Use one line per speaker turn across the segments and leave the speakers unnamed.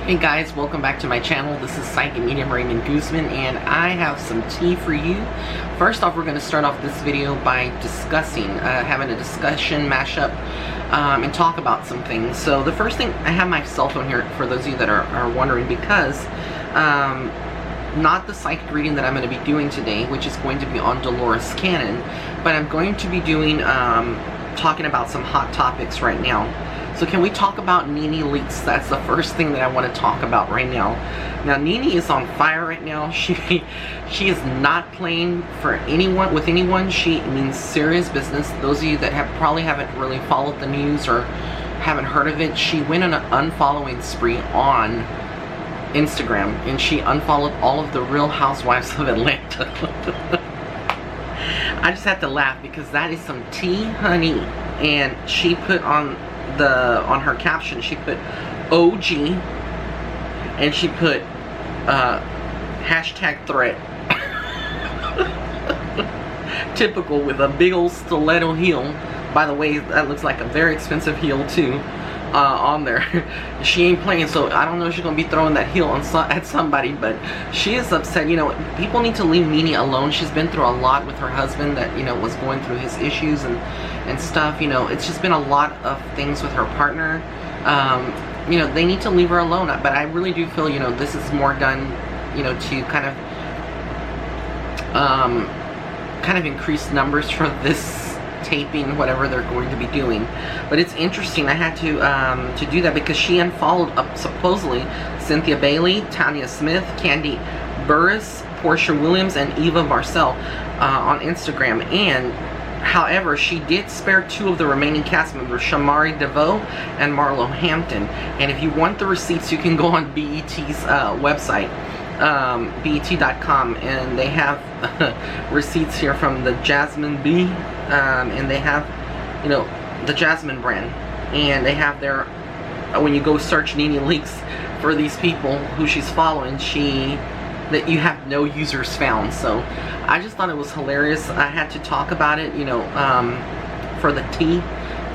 Hey guys, welcome back to my channel. This is Psychic Medium Raymond Guzman, and I have some tea for you. First off, we're going to start off this video by discussing, having a discussion, mashup, and talk about some things. So the first thing, I have my cell phone here for those of you that are wondering, because not the psychic reading that I'm going to be doing today, which is going to be on Dolores Cannon, but I'm going to be doing, talking about some hot topics right now. So can we talk about Nene Leakes? That's the first thing that I want to talk about right now. Now Nene is on fire right now. She is not playing for anyone, with anyone. She means serious business. Those of you that probably haven't really followed the news or haven't heard of it, she went on an unfollowing spree on Instagram, and she unfollowed all of the Real Housewives of Atlanta. I just had to laugh because that is some tea, honey. And she put on her caption, she put OG, and she put hashtag threat. Typical, with a big old stiletto heel. By the way, that looks like a very expensive heel too, on there. She ain't playing, so I don't know if she's gonna be throwing that heel at somebody, but she is upset. You know, people need to leave Nene alone. She's been through a lot with her husband that, you know, was going through his issues and stuff. You know, it's just been a lot of things with her partner. You know, they need to leave her alone. But I really do feel, you know, this is more done, you know, to kind of increase numbers for this taping, whatever they're going to be doing. But it's interesting. I had to do that because she unfollowed supposedly Cynthia Bailey, Tanya Smith, Candy Burris, Portia Williams, and Eva Marcel on Instagram. And however, she did spare two of the remaining cast members, Shamari DeVoe and Marlo Hampton. And if you want the receipts, you can go on BET's website, BET.com, and they have receipts here from the Jasmine B, and they have, you know, the Jasmine brand, and they have their, when you go search Nene Leakes for these people who she's following, that you have no users found. So I just thought it was hilarious. I had to talk about it, you know, for the tea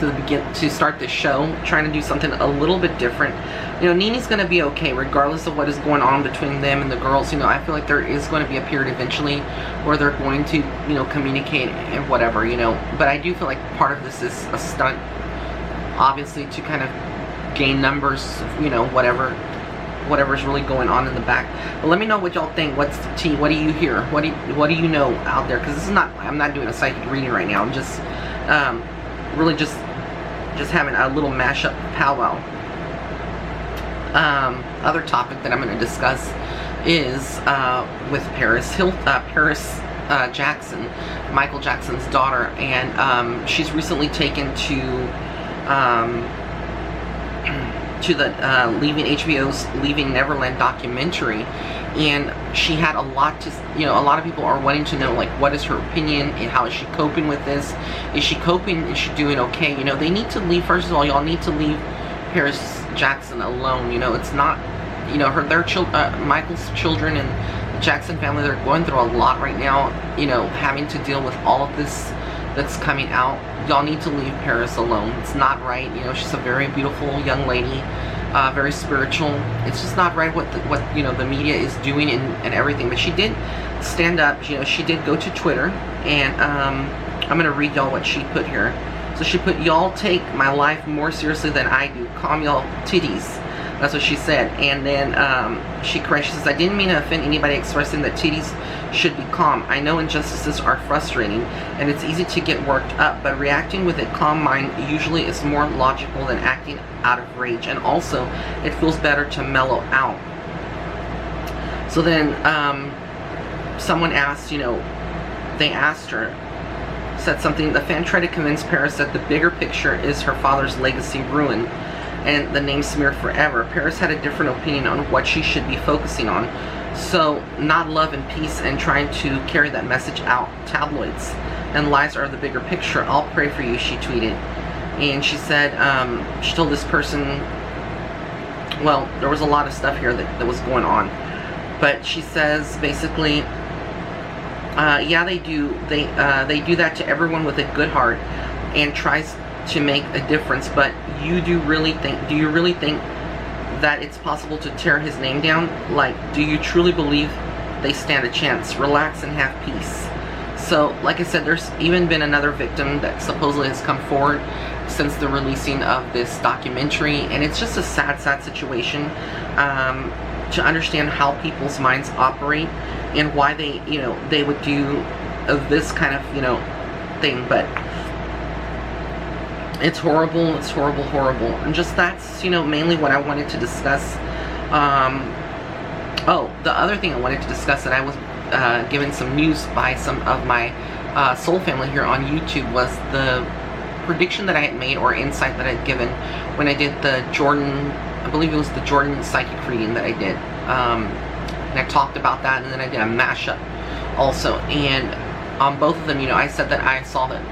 to start the show, trying to do something a little bit different. You know, Nene's going to be okay regardless of what is going on between them and the girls. You know, I feel like there is going to be a period eventually where they're going to, you know, communicate and whatever, you know. But I do feel like part of this is a stunt, obviously, to kind of gain numbers, you know, whatever's really going on in the back. But let me know what y'all think. What's the tea? What do you hear? What do you know out there? Because this is not, I'm not doing a psychic reading right now. I'm just really just having a little mashup powwow. Other topic that I'm going to discuss is with Paris Jackson, Michael Jackson's daughter, and she's recently taken to the Leaving HBO's Leaving Neverland documentary, and she had a lot to, you know, a lot of people are wanting to know, like, what is her opinion and how is she coping with this? Is she coping? Is she doing okay? You know, they need to leave, first of all, y'all need to leave Paris Jackson alone. You know, it's not, you know, Michael's children and the Jackson family, they're going through a lot right now, you know, having to deal with all of this that's coming out. Y'all need to leave Paris alone. It's not right. You know, she's a very beautiful young lady, very spiritual. It's just not right what you know, the media is doing and everything. But she did stand up. You know, she did go to Twitter, and I'm gonna read y'all what she put here. So she put, "Y'all take my life more seriously than I do. Calm y'all titties." That's what she said. And then she corrects. She says, "I didn't mean to offend anybody expressing that titties should be calm. I know injustices are frustrating and it's easy to get worked up, but reacting with a calm mind usually is more logical than acting out of rage. And also, it feels better to mellow out." So then someone asked, you know, they asked her, said something, the fan tried to convince Paris that the bigger picture is her father's legacy ruined and the name smeared forever. Paris had a different opinion on what she should be focusing on. So, not love and peace and trying to carry that message out. Tabloids and lies are the bigger picture. I'll pray for you, she tweeted. And she said, she told this person, well, there was a lot of stuff here that was going on. But she says, basically, yeah, they do that to everyone with a good heart and tries to make a difference, but do you really think that it's possible to tear his name down? Like, do you truly believe they stand a chance? Relax and have peace. So, like I said, there's even been another victim that supposedly has come forward since the releasing of this documentary, and it's just a sad, sad situation to understand how people's minds operate and why they, you know, they would do this kind of, you know, thing. But it's horrible. It's horrible, horrible. And just that's, you know, mainly what I wanted to discuss. Oh, the other thing I wanted to discuss that I was given some news by some of my soul family here on YouTube was the prediction that I had made, or insight that I had given when I did the Jordan, I believe it was the Jordan psychic reading that I did. And I talked about that, and then I did a mashup also. And on both of them, you know, I said that I saw that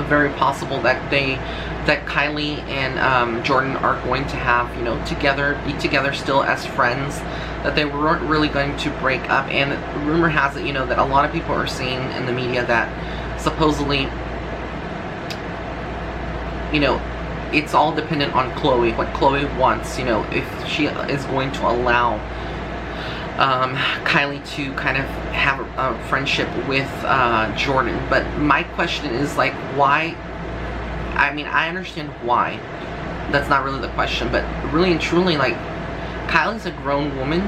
very possible that Kylie and Jordan are going to have, you know, be together still as friends, that they weren't really going to break up. And rumor has it, you know, that a lot of people are saying in the media that supposedly, you know, it's all dependent on Khloe, what Khloe wants, you know, if she is going to allow Kylie to kind of have a friendship with Jordan. But my question is, like, why? I mean, I understand why. That's not really the question, but really and truly, like, Kylie's a grown woman.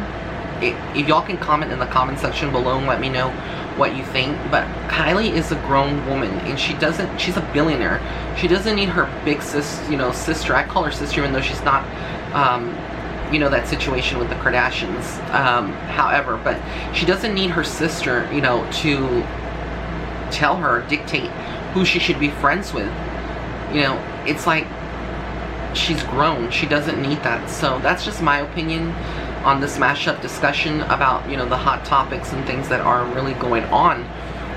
If y'all can comment in the comment section below and let me know what you think. But Kylie is a grown woman, and she's a billionaire. She doesn't need her big sister. I call her sister even though she's not, you know, that situation with the Kardashians. However, but she doesn't need her sister, you know, to tell her, dictate who she should be friends with. You know, it's like, she's grown. She doesn't need that. So that's just my opinion on this mashup discussion about, you know, the hot topics and things that are really going on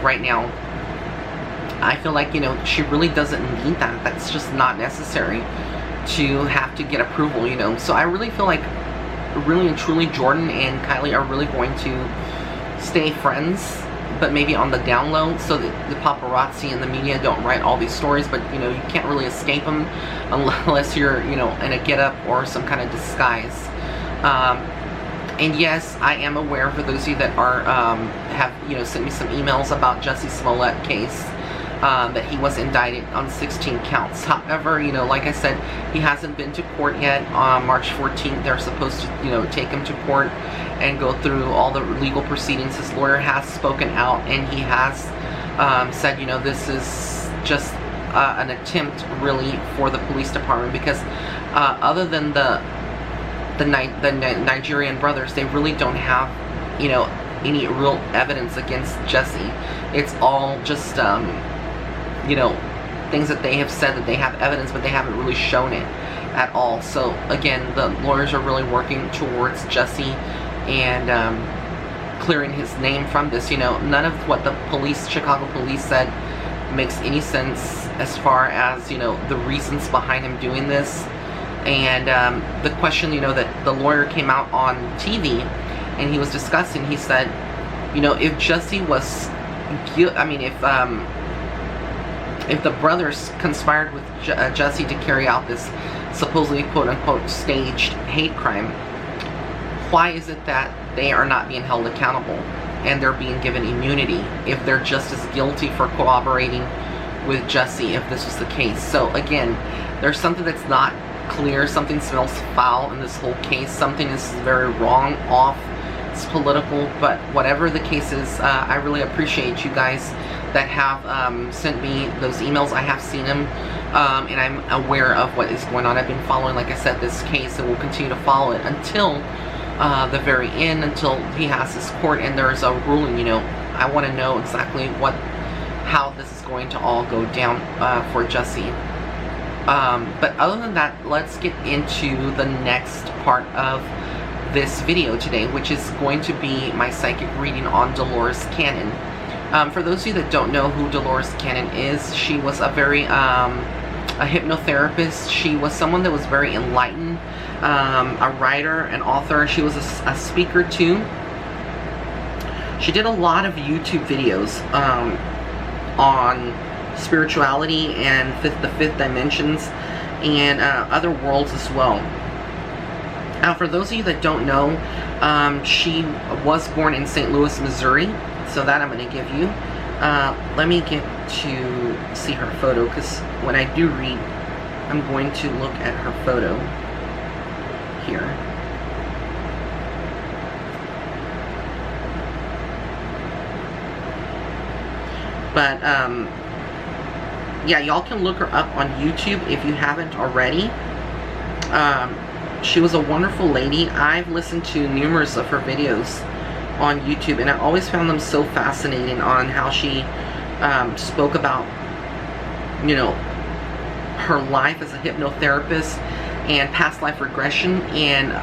right now. I feel like, you know, she really doesn't need that. That's just not necessary to have to get approval, you know. So I really feel like, really and truly, Jordan and Kylie are really going to stay friends, but maybe on the down low, so that the paparazzi and the media don't write all these stories. But, you know, you can't really escape them unless you're, you know, in a getup or some kind of disguise. And yes, I am aware, for those of you that are have, you know, sent me some emails about Jussie Smollett case, that he was indicted on 16 counts. However, you know, like I said, he hasn't been to court yet. On March 14th, they're supposed to, you know, take him to court and go through all the legal proceedings. His lawyer has spoken out, and he has said, you know, this is just an attempt, really, for the police department, because other than the Nigerian brothers, they really don't have, you know, any real evidence against Jussie. It's all just, you know, things that they have said that they have evidence, but they haven't really shown it at all. So again, the lawyers are really working towards Jussie and clearing his name from this. You know, none of what the police, Chicago police, said makes any sense as far as, you know, the reasons behind him doing this. And the question, you know, that the lawyer came out on TV and he was discussing, he said, you know, if Jussie was, I mean, if the brothers conspired with Jussie to carry out this supposedly quote-unquote staged hate crime, why is it that they are not being held accountable and they're being given immunity if they're just as guilty for cooperating with Jussie, if this was the case? So again, there's something that's not clear. Something smells foul in this whole case. Something is very wrong, off. It's political, but whatever the case is, I really appreciate you guys that have sent me those emails. I have seen them, and I'm aware of what is going on. I've been following, like I said, this case, and will continue to follow it until the very end, until he has his court and there's a ruling. You know, I want to know exactly how this is going to all go down for Jussie. But other than that, let's get into the next part of this video today, which is going to be my psychic reading on Dolores Cannon. For those of you that don't know who Dolores Cannon is, she was a hypnotherapist. She was someone that was very enlightened, a writer, an author. She was a speaker too. She did a lot of YouTube videos on spirituality and the fifth dimensions and other worlds as well. Now, for those of you that don't know, she was born in St. Louis, Missouri. So that I'm going to give you. Let me get to see her photo, because when I do read, I'm going to look at her photo here. But, yeah, y'all can look her up on YouTube if you haven't already. She was a wonderful lady. I've listened to numerous of her videos on YouTube, and I always found them so fascinating on how she spoke about, you know, her life as a hypnotherapist and past life regression, and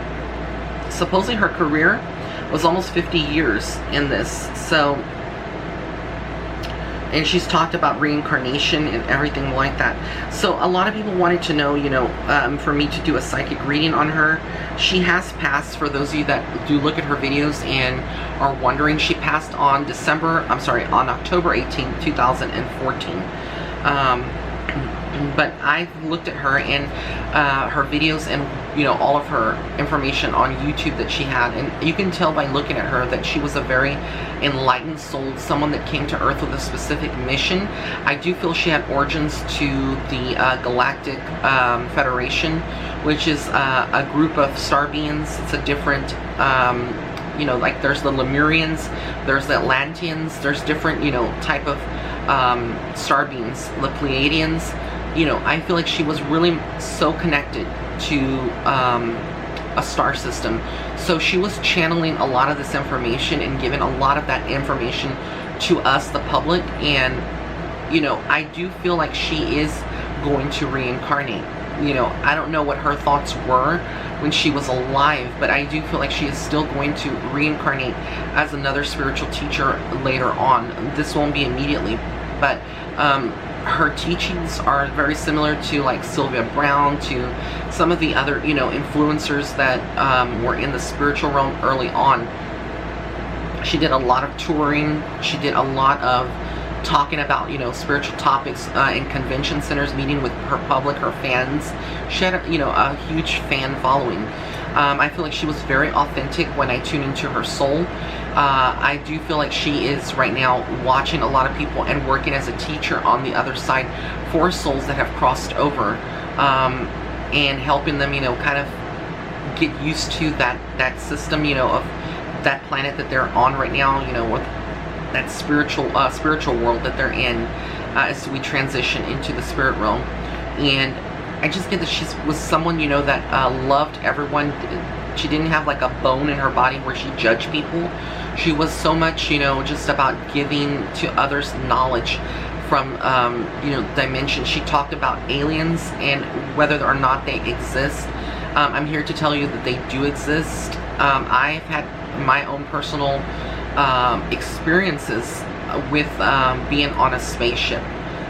supposedly her career was almost 50 years in this. So, and she's talked about reincarnation and everything like that. So a lot of people wanted to know, you know, for me to do a psychic reading on her. She has passed, for those of you that do look at her videos and are wondering, she passed on October 18, 2014. But I've looked at her and her videos and, you know, all of her information on YouTube that she had, and you can tell by looking at her that she was a very enlightened soul, someone that came to Earth with a specific mission. I do feel she had origins to the Galactic Federation, which is a group of star beings. It's a different, you know, like there's the Lemurians, there's the Atlanteans, there's different, you know, type of star beings, the Pleiadians. You know, I feel like she was really so connected to a star system. So she was channeling a lot of this information and giving a lot of that information to us, the public. And, you know, I do feel like she is going to reincarnate. You know, I don't know what her thoughts were when she was alive, but I do feel like she is still going to reincarnate as another spiritual teacher later on. This won't be immediately, but her teachings are very similar to like Sylvia Brown, to some of the other, you know, influencers that were in the spiritual realm early on. She did a lot of touring. She did a lot of talking about, you know, spiritual topics in convention centers, meeting with her public, her fans. She had, you know, a huge fan following. I feel like she was very authentic when I tune into her soul. I do feel like she is right now watching a lot of people and working as a teacher on the other side for souls that have crossed over, and helping them, you know, kind of get used to that system, you know, of that planet that they're on right now, you know, with that spiritual world that they're in, as we transition into the spirit realm. And I just get that she was someone, you know, that loved everyone. She didn't have like a bone in her body where she judged people. She was so much, you know, just about giving to others knowledge from, you know, dimensions. She talked about aliens and whether or not they exist. I'm here to tell you that they do exist. I've had my own personal experiences with being on a spaceship.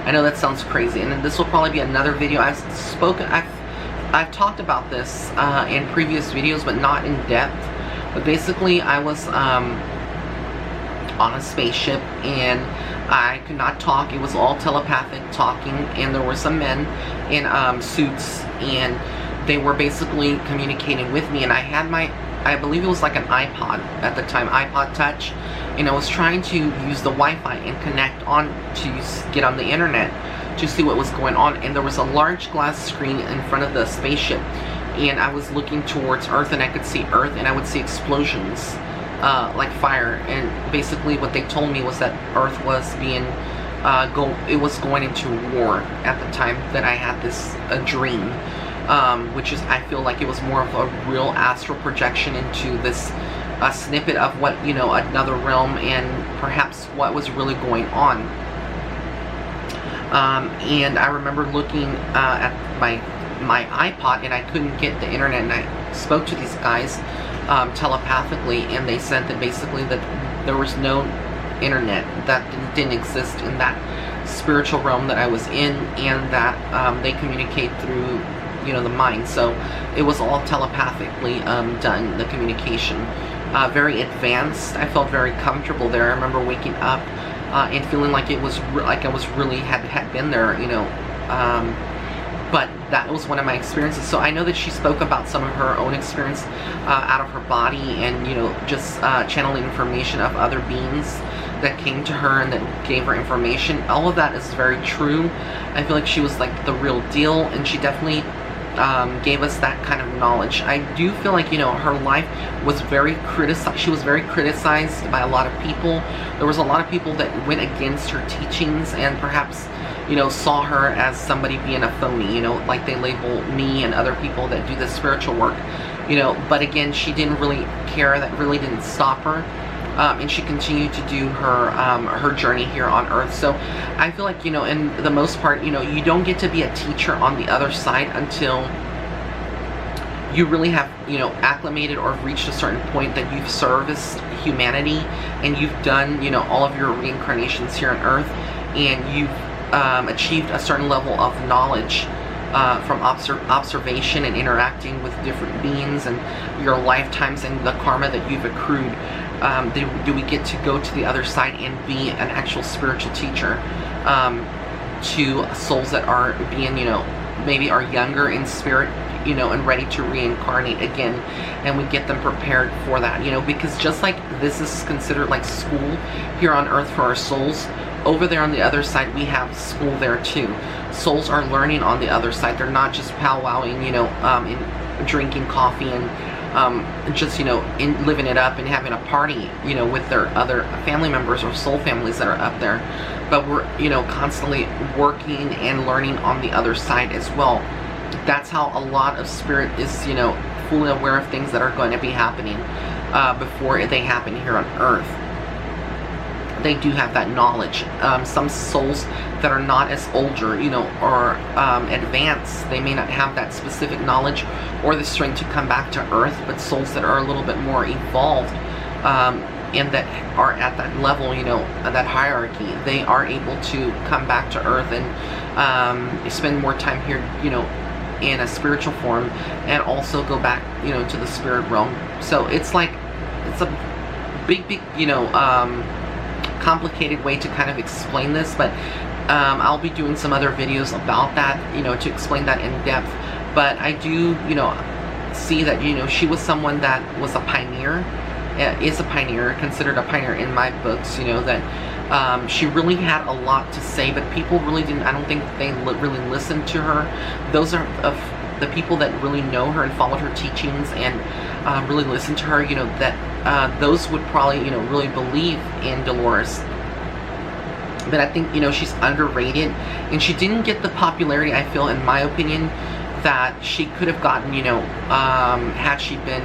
I know that sounds crazy, and this will probably be another video. I've talked about this in previous videos, but not in depth. But basically, I was on a spaceship, and I could not talk. It was all telepathic talking, and there were some men in suits, and they were basically communicating with me. And I had I believe it was like an iPod at the time, iPod Touch, and I was trying to use the Wi-Fi and connect on to get on the internet to see what was going on. And there was a large glass screen in front of the spaceship, and I was looking towards Earth, and I could see Earth, and I would see explosions like fire. And basically what they told me was that Earth was being it was going into war at the time that I had this dream. Which is, I feel like it was more of a real astral projection into this snippet of what, you know, another realm, and perhaps what was really going on. And I remember looking at my iPod, and I couldn't get the internet, and I spoke to these guys telepathically, and they said that basically that there was no internet, that didn't exist in that spiritual realm that I was in, and that they communicate through, you know, the mind. So it was all telepathically done, the communication. Very advanced. I felt very comfortable there. I remember waking up and feeling like it was like I was really had been there, you know. But that was one of my experiences. So I know that she spoke about some of her own experience out of her body, and just channeling information of other beings that came to her and that gave her information. All of that is very true. I feel like she was like the real deal, and she definitely gave us that kind of knowledge. I do feel like her life was very criticized. She was very criticized by a lot of people. There was a lot of people that went against her teachings and perhaps saw her as somebody being a phony, like they label me and other people that do this spiritual work, but again, she didn't really care. That really didn't stop her, and she continued to do her journey here on earth. So I feel like, in the most part, you don't get to be a teacher on the other side until you really have, acclimated or reached a certain point that you've serviced humanity and you've done, all of your reincarnations here on earth, and you've achieved a certain level of knowledge from observation and interacting with different beings and your lifetimes and the karma that you've accrued. Do we get to go to the other side and be an actual spiritual teacher to souls that are being, maybe are younger in spirit, and ready to reincarnate again, and we get them prepared for that, because just like this is considered like school here on earth for our souls, over there on the other side we have school there too. Souls are learning on the other side. They're not just powwowing, and drinking coffee and just living it up and having a party, with their other family members or soul families that are up there, but we're constantly working and learning on the other side as well. That's how a lot of spirit is fully aware of things that are going to be happening before they happen here on earth. They do have that knowledge. Some souls that are not as older, or advanced, they may not have that specific knowledge or the strength to come back to earth, but souls that are a little bit more evolved and that are at that level, that hierarchy, they are able to come back to earth and spend more time here, in a spiritual form, and also go back, to the spirit realm. So it's like, it's a big, complicated way to kind of explain this, but I'll be doing some other videos about that, to explain that in depth. But I do, see that, she was someone that was a pioneer, is a pioneer, considered a pioneer in my books, that she really had a lot to say, but people really didn't, I don't think they really listened to her. Those are of the people that really know her and followed her teachings and really listened to her, that those would probably, really believe in Dolores. But I think, she's underrated, and she didn't get the popularity, I feel, in my opinion, that she could have gotten, had she been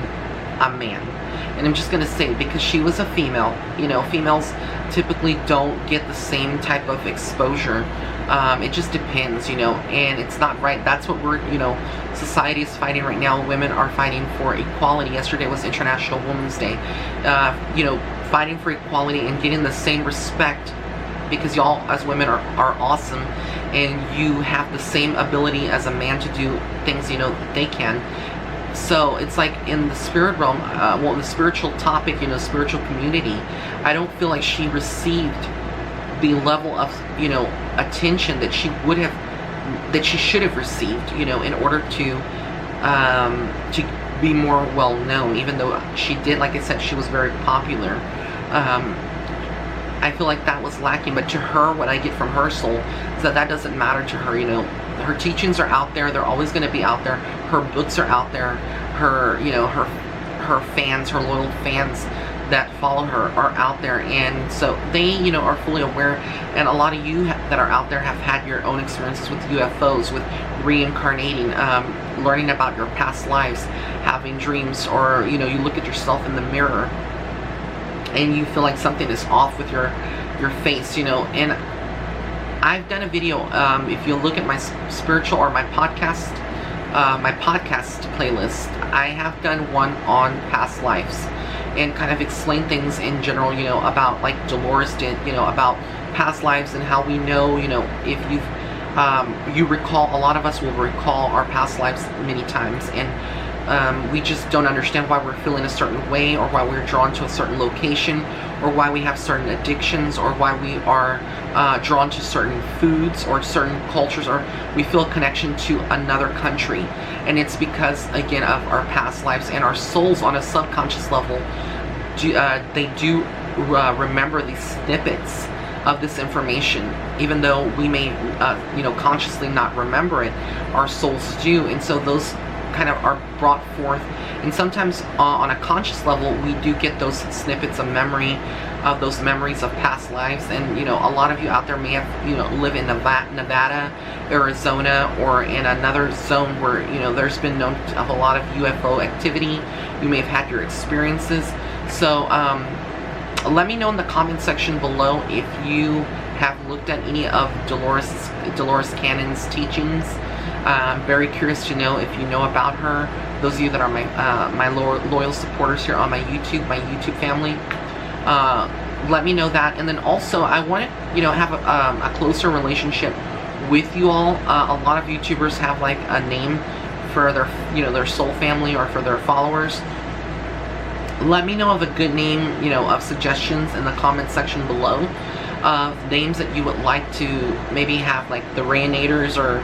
a man. And I'm just going to say, because she was a female, females typically don't get the same type of exposure. It just depends, and it's not right. That's what we're, society is fighting right now. Women are fighting for equality. Yesterday was International Women's Day. Fighting for equality and getting the same respect, because y'all as women are awesome, and you have the same ability as a man to do things, that they can. So it's like in the spirit realm, in the spiritual topic, spiritual community, I don't feel like she received the level of, attention that she would have, that she should have received, in order to be more well known. Even though she did, like I said, she was very popular. I feel like that was lacking. But to her, what I get from her soul is that doesn't matter to her. Her teachings are out there. They're always going to be out there. Her books are out there. Her, her fans, her loyal fans that follow her are out there, and so they, are fully aware. And a lot of you that are out there have had your own experiences with UFOs, with reincarnating, learning about your past lives, having dreams, or you look at yourself in the mirror and you feel like something is off with your face, and I've done a video, if you look at my spiritual or my podcast playlist, I have done one on past lives and kind of explain things in general, about, like Dolores did, about past lives and how we know, if you recall, a lot of us will recall our past lives many times, and we just don't understand why we're feeling a certain way, or why we're drawn to a certain location, or why we have certain addictions, or why we are drawn to certain foods or certain cultures, or we feel a connection to another country. And it's because, again, of our past lives, and our souls on a subconscious level, they do remember these snippets of this information. Even though we may consciously not remember it, our souls do. And so those kind of are brought forth, and sometimes on a conscious level we do get those snippets of memory, of those memories of past lives. And a lot of you out there may have live in Nevada, Arizona, or in another zone where there's been known of a lot of UFO activity. You may have had your experiences. So let me know in the comment section below if you have looked at any of Dolores Cannon's teachings. I'm very curious to know if you know about her. Those of you that are my loyal supporters here on my YouTube family, let me know that. And then also, I want to have a closer relationship with you all. A lot of YouTubers have like a name for their soul family or for their followers. Let me know of a good name, of suggestions in the comment section below, of names that you would like to maybe have, like the Raynators, or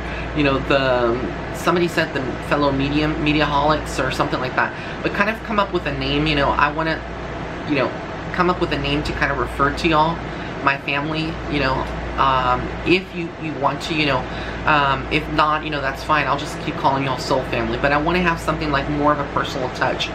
somebody said the fellow mediaholics or something like that. But kind of come up with a name. I want to come up with a name to kind of refer to y'all, my family. If you want to, if not, that's fine. I'll just keep calling y'all soul family. But I want to have something like more of a personal touch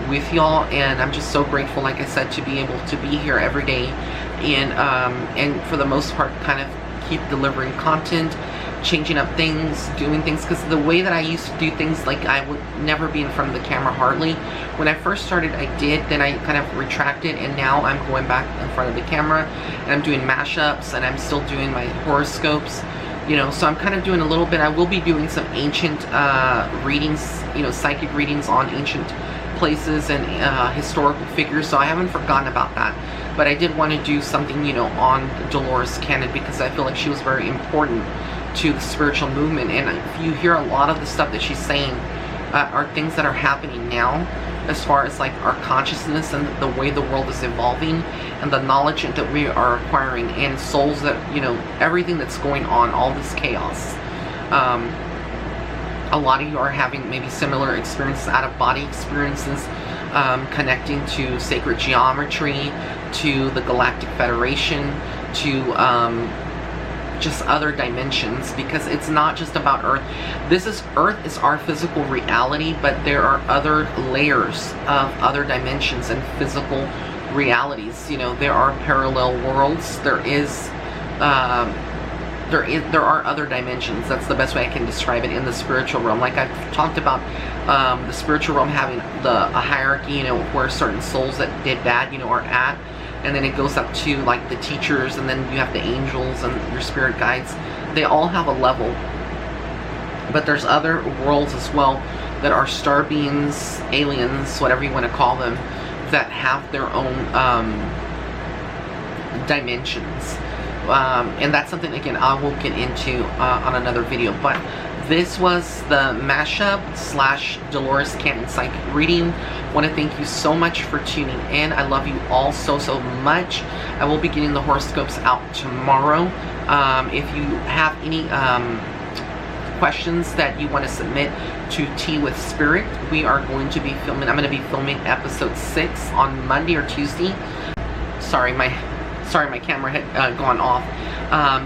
with y'all, and I'm just so grateful, like I said, to be able to be here every day, and for the most part kind of keep delivering content, changing up things, doing things, because the way that I used to do things, like I would never be in front of the camera hardly. When I first started, I did, then I kind of retracted, and now I'm going back in front of the camera, and I'm doing mashups, and I'm still doing my horoscopes, so I'm kind of doing a little bit. I will be doing some ancient readings, psychic readings on ancient places and historical figures, so I haven't forgotten about that. But I did want to do something on Dolores Cannon, because I feel like she was very important to the spiritual movement. And if you hear a lot of the stuff that she's saying are things that are happening now, as far as like our consciousness and the way the world is evolving, and the knowledge that we are acquiring, and souls that everything that's going on, all this chaos. A lot of you are having maybe similar experiences, out-of-body experiences, connecting to sacred geometry, to the Galactic Federation, to just other dimensions, because it's not just about Earth. Earth is our physical reality, but there are other layers of other dimensions and physical realities. There are parallel worlds. There are other dimensions. That's the best way I can describe it in the spiritual realm. Like I've talked about the spiritual realm having a hierarchy, where certain souls that did bad, are at. And then it goes up to like the teachers, and then you have the angels and your spirit guides. They all have a level. But there's other worlds as well that are star beings, aliens, whatever you want to call them, that have their own dimensions. And that's something, again, I will get into on another video. But this was the Mashup / Dolores Cannon psychic reading. I want to thank you so much for tuning in. I love you all so much. I will be getting the horoscopes out tomorrow. If you have any questions that you want to submit to Tea with Spirit, we are going to be filming. I'm going to be filming episode 6 on Monday or Tuesday. Sorry, my camera had gone off.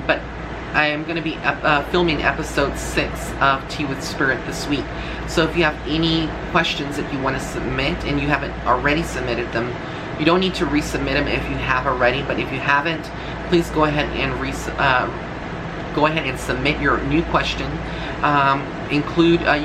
But I am going to be filming episode 6 of Tea with Spirit this week. So if you have any questions that you want to submit and you haven't already submitted them, you don't need to resubmit them if you have already. But if you haven't, please go ahead and submit your new question. You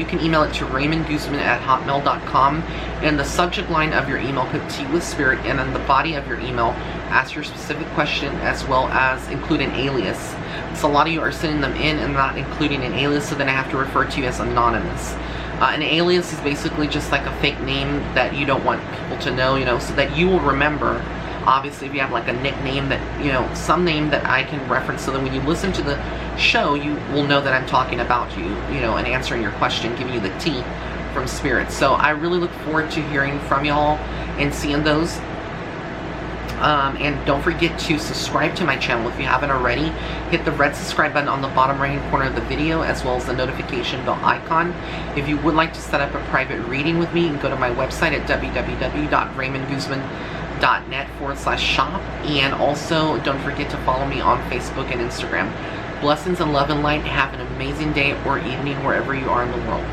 can email it to raymondguzman@hotmail.com. In the subject line of your email, put Tea with Spirit, and in the body of your email, ask your specific question, as well as include an alias. So a lot of you are sending them in and not including an alias, so then I have to refer to you as anonymous. An alias is basically just like a fake name that you don't want people to know, so that you will remember. Obviously, if you have like a nickname that, some name that I can reference, so that when you listen to the show, you will know that I'm talking about you, and answering your question, giving you the tea from Spirit. So I really look forward to hearing from y'all and seeing those. And don't forget to subscribe to my channel if you haven't already. Hit the red subscribe button on the bottom right hand corner of the video, as well as the notification bell icon. If you would like to set up a private reading with me, you can go to my website at www.raymondguzman.net/shop. And also don't forget to follow me on Facebook and Instagram. Blessings and love and light. Have an amazing day or evening wherever you are in the world.